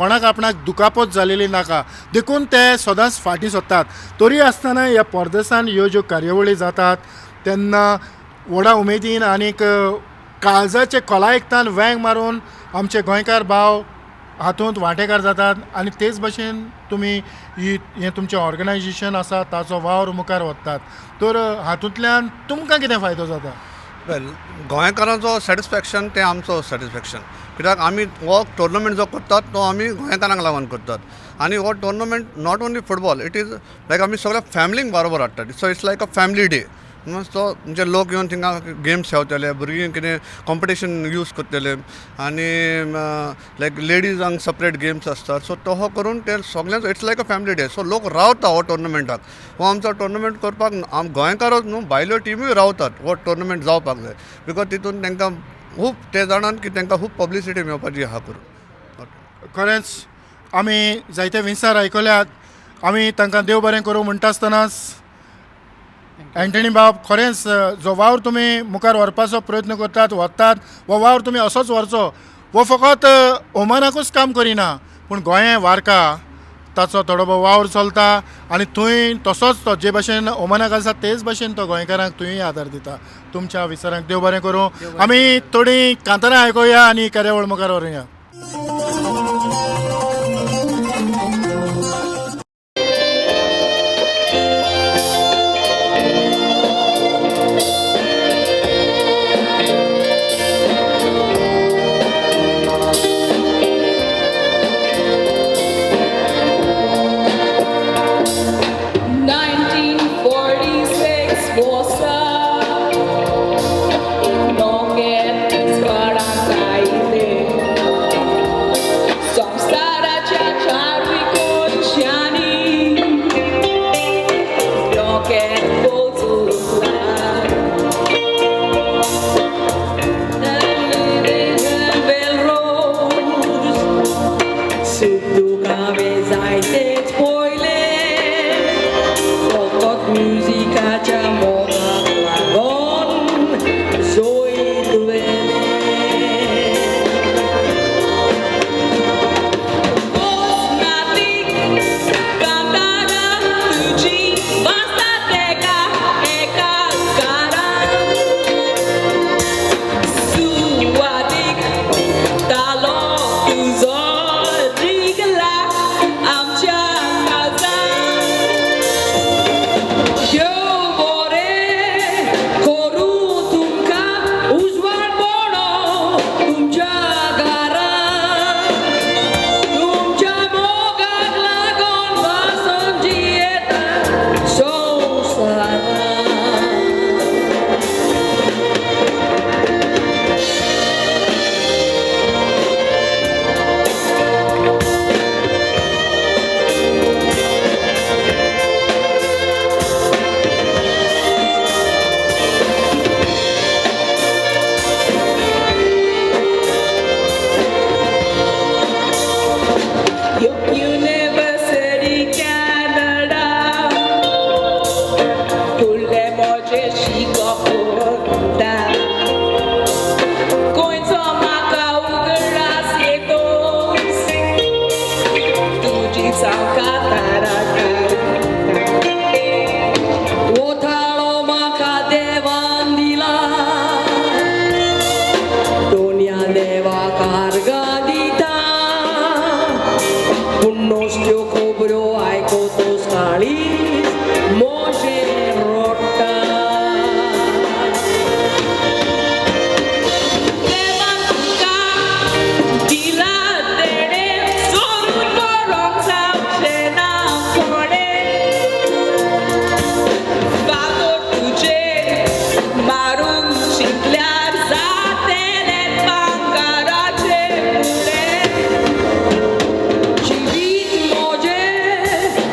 कोणाक आपणाक दुखापत जालेली नाका देखून ते सदांच फाटीं सरतात. तरी आसतना ह्या परदेसान ह्यो ज्यो कार्यावळी जातात तेन्ना व्हडा उमेदीन आनीक काळजाचे खोलायेकतान वेंग मारून आमचे गोंयकार भाव हातूंत वांटेकार जातात आनी तेच भशेन तुमी हें तुमचें ऑर्गनायजेशन आसा ताचो वावर मुखार व्हरतात. तर हातूंतल्यान तुमकां कितें फायदो जाता? वेल, गोंयकारांचो सॅटिस्फॅक्शन तें आमचो सॅटिस्फॅक्शन. कित्याक आमी हो टुर्नामेंट जो करतात तो आमी गोंयकारांक लागून करतात. आनी हो tournament not only football, it is like आमी सगळ्या फॅमिलींक बरोबर हाडटात. So it's like a family day. So म्हणजे लोक येवन थिंगा गेम्स खेळटले, भुरगीं कितें कॉम्पिटिशन यूज करतले आनी लायक लेडीजांक सपरेट गेम्स आसतात. सो तो करून ते सगळ्यांच it's like a family day. So लोक रावता हो टुर्नामेंटाक. हो आमचो टुर्नामेंट करपाक गोंयकारूच न्हू भायल्यो टिम्यूय रावतात हो टुर्नामेंट जावपाक जाय. बिकॉज तितून तांकां खूब ते जाणात की तांकां खूब पब्लिसिटी मेळपाची आहा करून. खरेंच आमी जायते विचार आयकल्यात. आमी तांकां देव बरें करूं म्हणटा आसतनाच एंटनी बाब, खरेंच जो वावर तुमी मुखार व्हरपाचो प्रयत्न करतात व्हरतात हो वावर तुमी असोच व्हरचो. हो फकत ओमानाकूच काम करिना पूण गोंय वारका ताचो थोडो वावर चलता आनी थंय तसोच तो जे भशेन ओमानाक आसा तेच भशेन तो गोंयकारांक थंय आदार दिता. तुमच्या विचारांक देव बरें करूं. आमी थोडीं कांतारां आयकुया आनी कार्यावळ मुखार व्हरुया.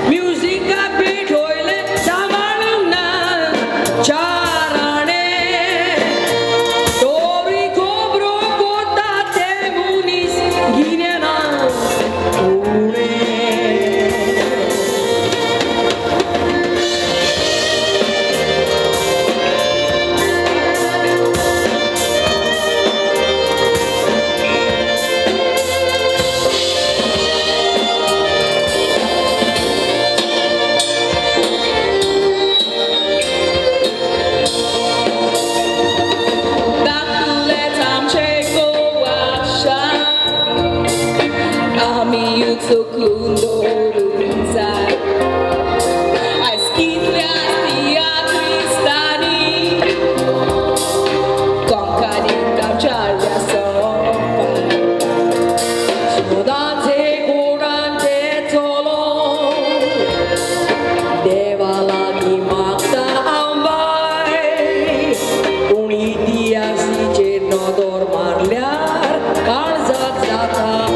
Musica, Beethoven, Savaluna. tutto cundo sai ai schiffi a cristani con carinca gialla sopra sudante curante tolo devala di magda ambai unidia si cerno dormarliar kalzatzatai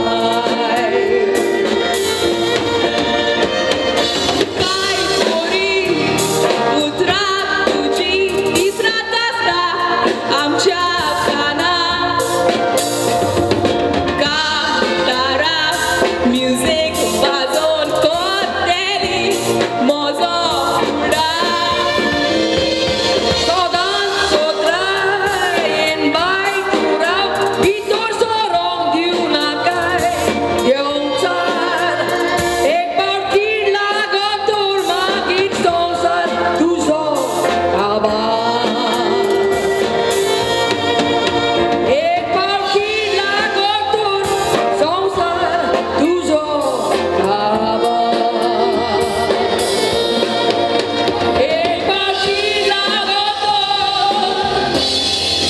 kai fori utrat tuji disratasta amcha kana kantara music bazon koteli mozo da Sodan sotrai en bai turau Vitor sorong diunakai Yontar ek partir lago turma git sonsar tuzo aba ek partir lago turma sonsar tuzo aba ek partir lago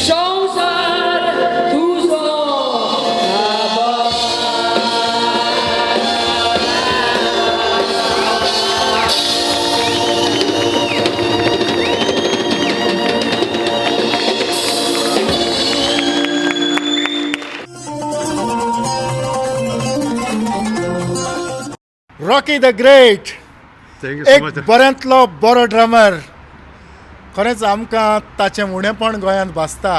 sonsar tuzo aba Rocky the great thank you एक so much बऱ्यांतलो बरो drummer खरेंच आमकां ताचें उणेपण गोंयांत भासता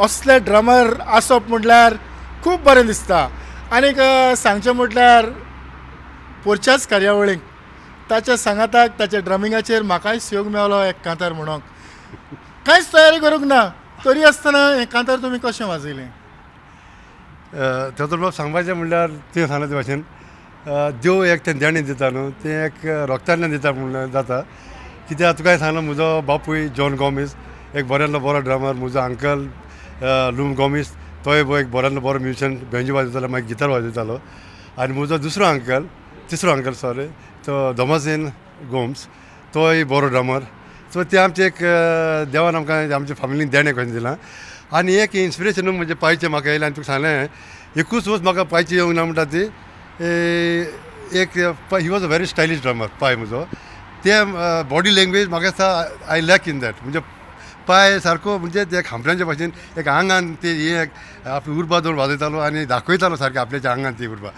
असले drummer आसप म्हटल्यार खूब बरें दिसता आनीक सांगचें म्हटल्यार पोरच्याच कार्यावळीक ताच्या सांगाताक ताच्या ड्रमिंगाचेर म्हाकाय योग मेळलो एक कांतार म्हणून कांयच तयारी करूंक ना तरी आसतना हें कांतार तुमी कशें वाजयलें तातूंत म्हाका सांगपाचें म्हणल्यार तें सांगले ते भाशेन देव एक तें देणें दिता न्हू तें एक रोगतातल्यान दिता म्हणून जाता कित्याक तुकाय सांगलो म्हजो बापूय जॉन गॉमीस एक बऱ्यांतलो बरो ड्रामर म्हजो अंकल लूम गॉमीस तोय एक बऱ्यांतलो बरो म्युजिशियन बेंजी वाजयतालो मागीर गिटार वाजयतालो आनी म्हजो तिसरो अंकल सॉरी तो धोमासेन गोम्स तोय बरो ड्रामर सो ते आमचे एक देवान आमकां आमच्या फॅमिलीन देणें करून दिलां आनी एक इन्स्पिरेशन म्हणजे पांयचें म्हाका येयलें आनी तुका सांगलें एकूच वच म्हाका पांयची येवंक ना म्हणटा ती एक he was a very stylish drummer पांय म्हजो ते बॉडी लँग्वेज म्हाका दिसता आय लॅक इन दॅट म्हणजे पांय सारको म्हणजे ते खांपऱ्यांच्या भाशेन एक आंगान ते हे आपली उर्बा दवर वाजयतालो आनी दाखयतालो सारकें आपल्याच्या आंगान ती उर्बा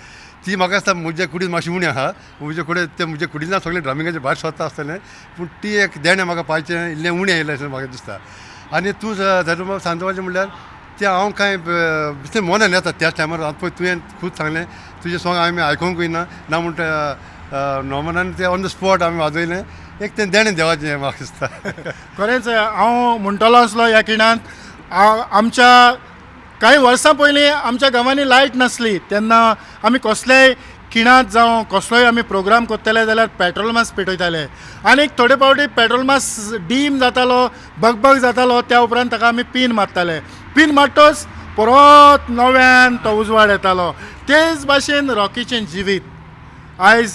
ती म्हाका दिसता म्हज्या कुडीन मातशी उणी आहा म्हजे कडेन ते म्हजे कुडीन सगळे ड्रमिंगाचे भायर सोदता आसतलें पूण ती एक देणें म्हाका पांयचें इल्लें उणें येयलें अशें म्हाका दिसता आनी तूं तातूंत म्हाका सांगपाचें म्हणल्यार तें हांव कांय बेश्टें मनान येता त्याच टायमार आतां पळय तुवें खूब सांगलें तुजें सॉंग हांवें आयकोंकूय ना म्हणटा नॉर्मलान तें ऑन द स्पॉट हांवें वाजयलें एक तें देणें देवाचें म्हाका दिसता खरेंच हांव म्हणटलो आसलो ह्या खिणांत आमच्या कांय वर्सां पयलीं आमच्या गांवांनी लायट नासली तेन्ना आमी कसलेय खिणांत जावं कसलोय आमी प्रोग्राम करतले जाल्यार पेट्रोल मास पेटयताले आनीक थोडे फावटी पेट्रोल मास डीम जातालो बगबग जातालो त्या उपरांत ताका आमी पीन मारताले पीन मारतच परत नव्यान तो उजवाड येतालो तेच भाशेन रॉकीचें जिवीत आयज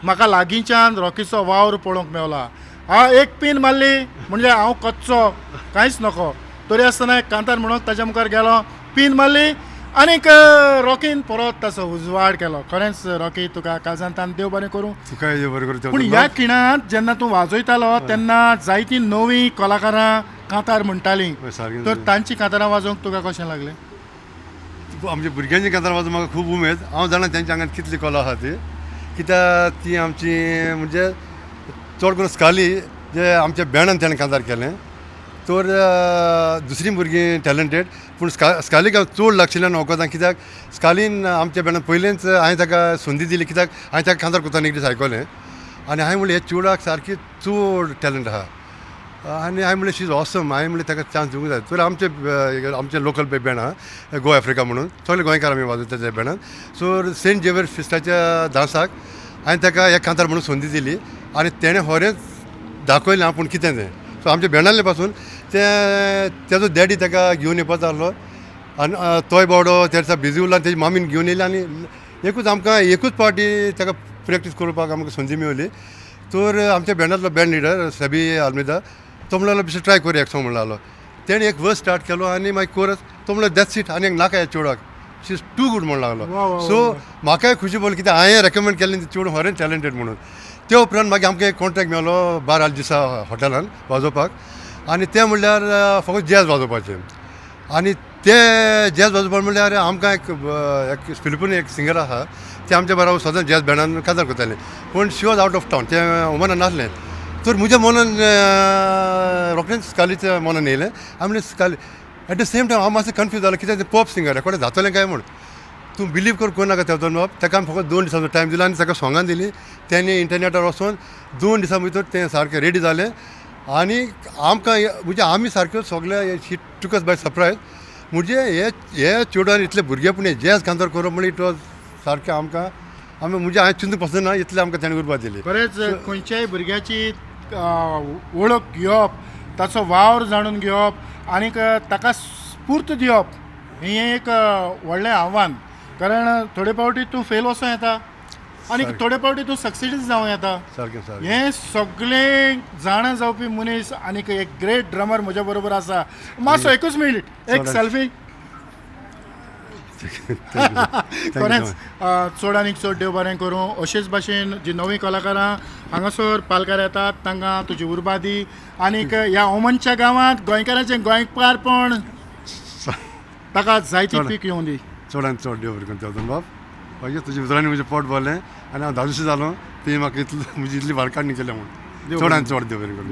म्हाका लागींच्यान रॉकीचो वावर पळोवंक मेवला हांव एक पीन मारली म्हणजे हांव कच्चो कांयच नको तरी आसतना एक कांतार म्हणून ताच्या मुखार गेलो पीन मारली आनीक रॉकीन परत ताचो उजवाड केलो खरेंच रॉकी तुका काळजांतान देव बरें करूं तुकाय देव बरें करूं पूण ह्या खिणांत जेन्ना तूं वाजयतालो तेन्ना जायतीं नवीं कलाकारां कांतार म्हणटालीं सारकें तर तांची कांतारां वाजोवंक तुका कशें लागलें आमच्या भुरग्यांची कांतार वाजोवंक म्हाका खूब उमेद हांव जाणा तेंच्या आंगांत कितली कला आहा ती कित्याक ती आमची म्हणजे चड करून स्काली जे आमच्या बँडान तेणें कांतार केलें तर दुसरीं भुरगीं टॅलंटेड पूण स्कालीक हांव चड लागशिल्ल्यान वोकोता कित्याक स्कालीन आमच्या बँडान पयलेंच हांवें ताका संदी दिली कित्याक हांवें ताका कांतार करतना एकदां आयकलें आनी हांवें म्हणलें हे चेडवाक सारकी चड टॅलंट आहा आनी हांवें म्हणलें शी इज ऑसम हांवें म्हणलें ताका चान्स दिवंक जाय तर आमचे लोकल बँड आहा गो आफ्रिका म्हणून सगळे गोंयकार आमी वाजयता त्या बँडान सो सेंट झेवियर फिस्टाच्या डान्साक हांवें ताका एक कांतार म्हणून संदी दिली आनी तेणें खरेंच दाखयलें आपूण कितें तें सो आमच्या बँडांतले पासून तेजो डॅडी ताका घेवन येवपाचो आसलो आनी तोय बावडो त्या दिसा बिजी उरला तेजी मामीन घेवन येयली आनी एकूच आमकां एकूच पावटी ताका प्रॅक्टीस करपाक आमकां संदी मेळ्ळी तर आमच्या बँडांतलो बँड लिडर सबी आल्मेदा तो म्हणलो बेश्टें ट्राय करुया एक सॉंग म्हणलो तेणें एक वर्स स्टार्ट केलो आनी मागीर कोरस तो म्हणलो दॅट्स इट आनी एक नाका ह्या चेडवाक शी इज टू गूड म्हणून लागलो सो म्हाकाय खुशी पडली कित्याक हांवें रेकमेंड केल्लें चेडूं खरें टॅलंटेड म्हणून ते उपरांत मागीर आमकां एक कॉन्ट्रॅक्ट मेळ्ळो 12 दिसा हॉटेलान वाजोवपाक आनी तें म्हणल्यार फकत जॅज वाजोवपाचें आनी ते जॅज वाजोवपाक म्हणल्यार आमकां एक फिलिपिनो एक सिंगर आहा ते आमच्या बरोबर सदां जॅज बँडान काजार करताले पूण शी वॉज आवट ऑफ टावन तें ओमानान नासलें तर म्हज्या मनान रोखडेंच स्कालीच्या मनान येयलें आमी स्काली एट द सेम टायम हांव मातशें कन्फ्यूज जालो कित्याक तें पॉप सिंगर रेकॉर्ड जातलें काय म्हूण तूं बिलीव करनाका तेवतन बाब ताका आमी फकत 2 दिसांचो टायम दिलो आनी ताका सोंगां दिलीं तेणी इंटरनेटार वचून 2 दिसां भितर तें सारकें रेडी जालें आनी आमकां म्हणजे आमी सारक्यो सगळे शी टूक अस बाय सरप्रायज म्हणजे हे चेडवान इतले भुरगेपणी जॅज कांतर करप म्हणजे इट वॉज सारकें आमकां आमी म्हणजे हांवें चिंतूंक पासून ना इतलें आमकां तेणें करपाक दिली खरेंच खंयच्याय भुरग्याची वळख घेवप ताचो वावर जाणून घेवप आनीक ताका स्फूर्त दिवप हें एक व्हडलें आव्हान कारण थोडे फावटी तूं फेल वचूं येता आनी थोडे फावटी तूं सक्सिडूच जावं येता सारकें सारकें हें सगळें जाणा जावपी मनीस आनीक एक ग्रेट ड्रमर म्हज्या बरोबर आसा मातसो एकूच मिनीट एक सेल्फी खरेंच चड आनीक चड देव बरें करूं अशेच भाशेन जी नवीं कलाकारां हांगासर पालकार येतात तांकां तुजी उर्बा दी आनीक ह्या ओमनच्या गांवांत गोंयकारांचें गोंयकारपण ताका जायती पीक येवं दी चडान चड देव बरें करून तेवतन बाब मागीर तुज्या भितरांनी म्हजें पोट भरलें आनी हांव धादोशी जालो ती म्हाका इतली म्हजी इतली वाडकाडणी केल्या म्हूण चडान चड देव बरें करून